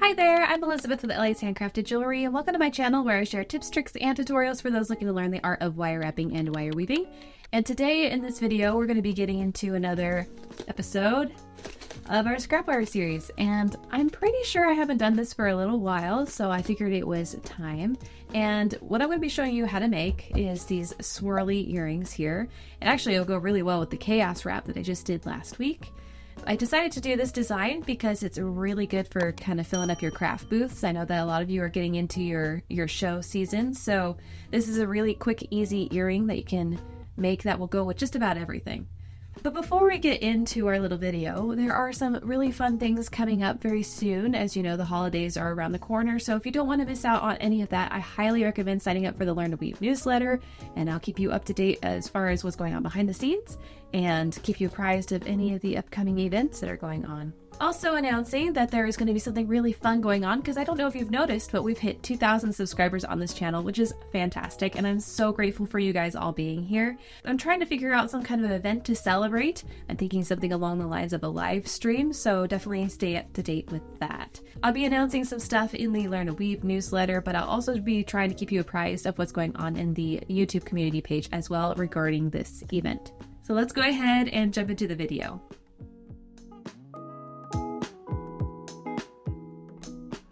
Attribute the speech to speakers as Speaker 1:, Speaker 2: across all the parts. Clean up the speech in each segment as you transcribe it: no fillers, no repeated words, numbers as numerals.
Speaker 1: Hi there, I'm Elizabeth with LA's Handcrafted Jewelry, and welcome to my channel where I share tips, tricks, and tutorials for those looking to learn the art of wire wrapping and wire weaving. And today in this video, we're going to be getting into another episode of our scrap wire series. And I'm pretty sure I haven't done this for a little while, so I figured it was time. And what I'm going to be showing you how to make is these swirly earrings here. And actually it'll go really well with the chaos wrap that I just did last week. I decided to do this design because it's really good for kind of filling up your craft booths. I know that a lot of you are getting into your show season, so this is a really quick, easy earring that you can make that will go with just about everything. But before we get into our little video, there are some really fun things coming up very soon. As you know, the holidays are around the corner, so if you don't want to miss out on any of that, I highly recommend signing up for the Learn to Weave newsletter, and I'll keep you up to date as far as what's going on behind the scenes and keep you apprised of any of the upcoming events that are going on. Also announcing that there is going to be something really fun going on, because I don't know if you've noticed, but we've hit 2,000 subscribers on this channel, which is fantastic, and I'm so grateful for you guys all being here. I'm trying to figure out some kind of event to celebrate. I'm thinking something along the lines of a live stream, so definitely stay up to date with that. I'll be announcing some stuff in the Learn to Weave newsletter, but I'll also be trying to keep you apprised of what's going on in the YouTube community page as well regarding this event. So let's go ahead and jump into the video.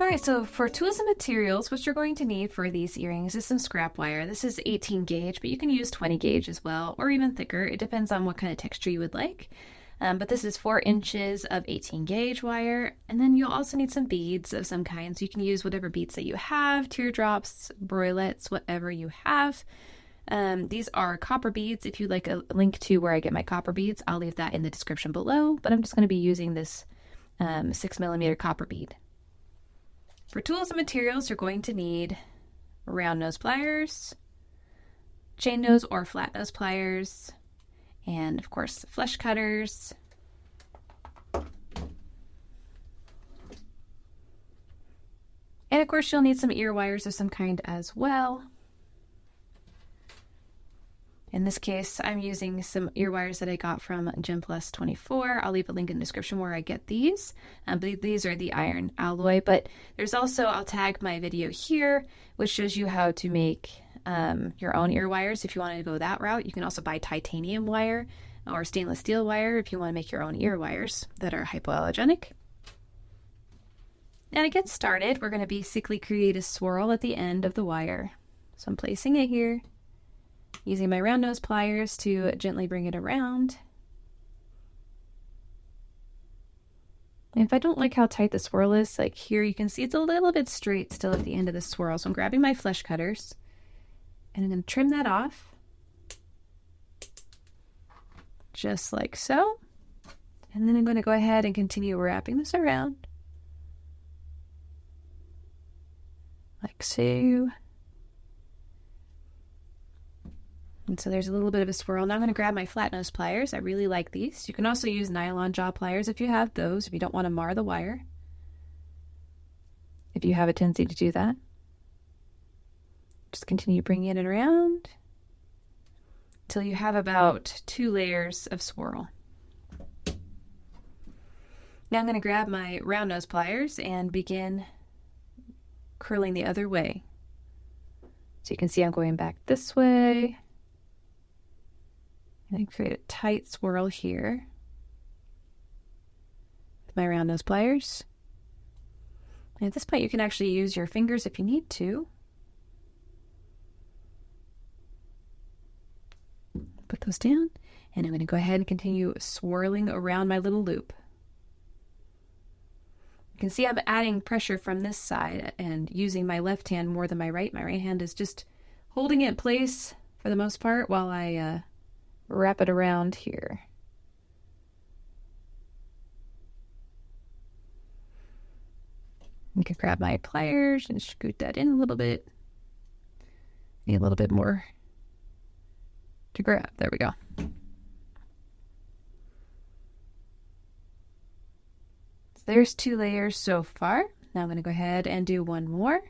Speaker 1: Alright, so for tools and materials, what you're going to need for these earrings is some scrap wire. This is 18 gauge, but you can use 20 gauge as well, or even thicker. It depends on what kind of texture you would like. But this is 4 inches of 18 gauge wire, and then you'll also need some beads of some kind. So you can use whatever beads that you have, teardrops, broilets, whatever you have. These are copper beads. If you'd like a link to where I get my copper beads, I'll leave that in the description below, but I'm just going to be using this 6mm copper bead. For tools and materials, you're going to need round nose pliers, chain nose or flat nose pliers, and of course flesh cutters, and of course you'll need some ear wires of some kind as well. In this case, I'm using some ear wires that I got from Gem Plus 24. I'll leave a link in the description where I get these. I believe these are the iron alloy, but there's also, I'll tag my video here, which shows you how to make your own ear wires if you want to go that route. You can also buy titanium wire or stainless steel wire if you want to make your own ear wires that are hypoallergenic. Now to get started, we're going to basically create a swirl at the end of the wire. So I'm placing it here, using my round nose pliers to gently bring it around. And if I don't like how tight the swirl is, like here you can see it's a little bit straight still at the end of the swirl. So I'm grabbing my flesh cutters and I'm going to trim that off. Just like so. And then I'm going to go ahead and continue wrapping this around. Like so. And so there's a little bit of a swirl. Now I'm going to grab my flat nose pliers. I really like these. You can also use nylon jaw pliers if you have those, if you don't want to mar the wire. If you have a tendency to do that. Just continue bringing it around until you have about 2 layers of swirl. Now I'm going to grab my round nose pliers and begin curling the other way. So you can see I'm going back this way. And create a tight swirl here with my round nose pliers. And at this point you can actually use your fingers if you need to. Put those down, and I'm going to go ahead and continue swirling around my little loop. You can see I'm adding pressure from this side and using my left hand more than my right. My right hand is just holding it in place for the most part while I wrap it around here. You can grab my pliers and scoot that in a little bit. Need a little bit more to grab. There we go. So there's 2 layers so far. Now I'm going to go ahead and do one more.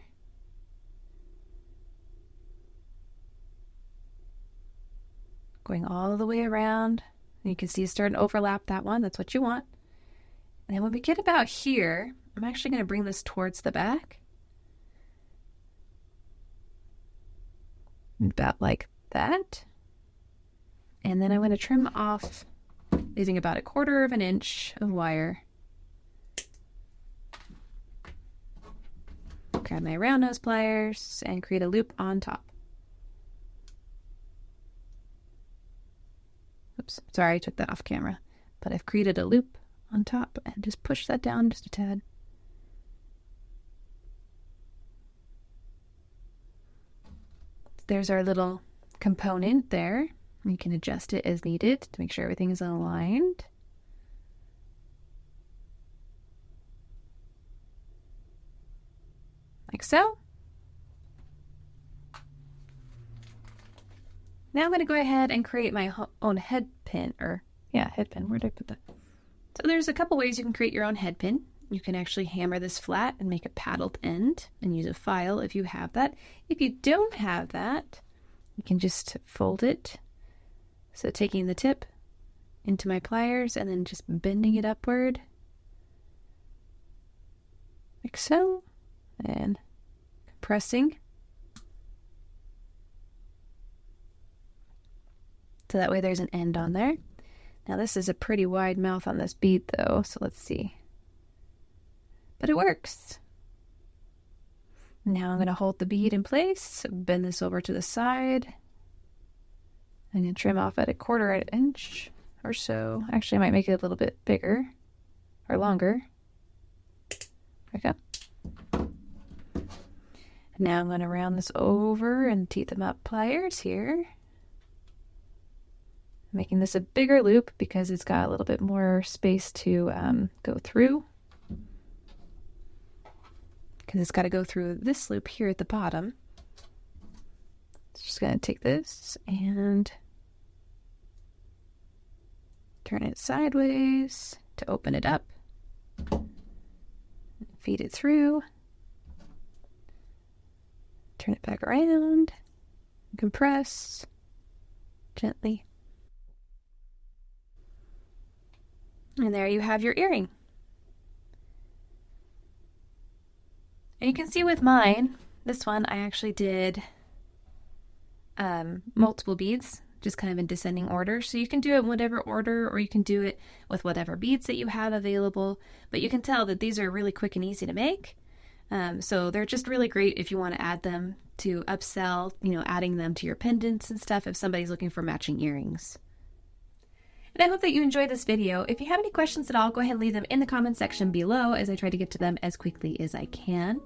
Speaker 1: Going all the way around. And you can see it's starting to overlap that one. That's what you want. And then when we get about here, I'm actually going to bring this towards the back. About like that. And then I'm going to trim off using about 1/4 inch of wire. Grab my round nose pliers and create a loop on top. Oops, sorry, I took that off camera. But I've created a loop on top and just push that down just a tad. There's our little component there. You can adjust it as needed to make sure everything is aligned. Like so. Now I'm going to go ahead and create my own head pin, head pin. Where did I put that? So there's a couple ways you can create your own head pin. You can actually hammer this flat and make a paddled end and use a file if you have that. If you don't have that, you can just fold it. So taking the tip into my pliers and then just bending it upward. Like so. And compressing. So that way there's an end on there. Now this is a pretty wide mouth on this bead though, so let's see. But it works. Now I'm going to hold the bead in place, bend this over to the side. I'm going to trim off at 1/4 inch or so. Actually, I might make it a little bit bigger or longer. There we go. Now I'm going to round this over and teeth them up pliers here. Making this a bigger loop because it's got a little bit more space to go through. Because it's got to go through this loop here at the bottom. Just going to take this and turn it sideways to open it up. Feed it through. Turn it back around. Compress gently. And there you have your earring. And you can see with mine, this one I actually did multiple beads, just kind of in descending order. So you can do it in whatever order, or you can do it with whatever beads that you have available. But you can tell that these are really quick and easy to make. So they're just really great if you want to add them to upsell, adding them to your pendants and stuff if somebody's looking for matching earrings. And I hope that you enjoyed this video. If you have any questions at all, go ahead and leave them in the comment section below as I try to get to them as quickly as I can.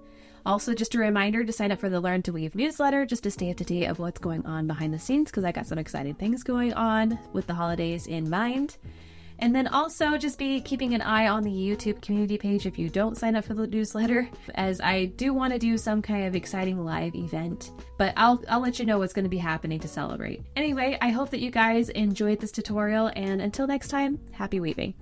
Speaker 1: Also, just a reminder to sign up for the Learn to Weave newsletter just to stay up to date of what's going on behind the scenes, because I got some exciting things going on with the holidays in mind. And then also just be keeping an eye on the YouTube community page if you don't sign up for the newsletter, as I do want to do some kind of exciting live event, but I'll let you know what's going to be happening to celebrate. Anyway, I hope that you guys enjoyed this tutorial, and until next time, happy weaving.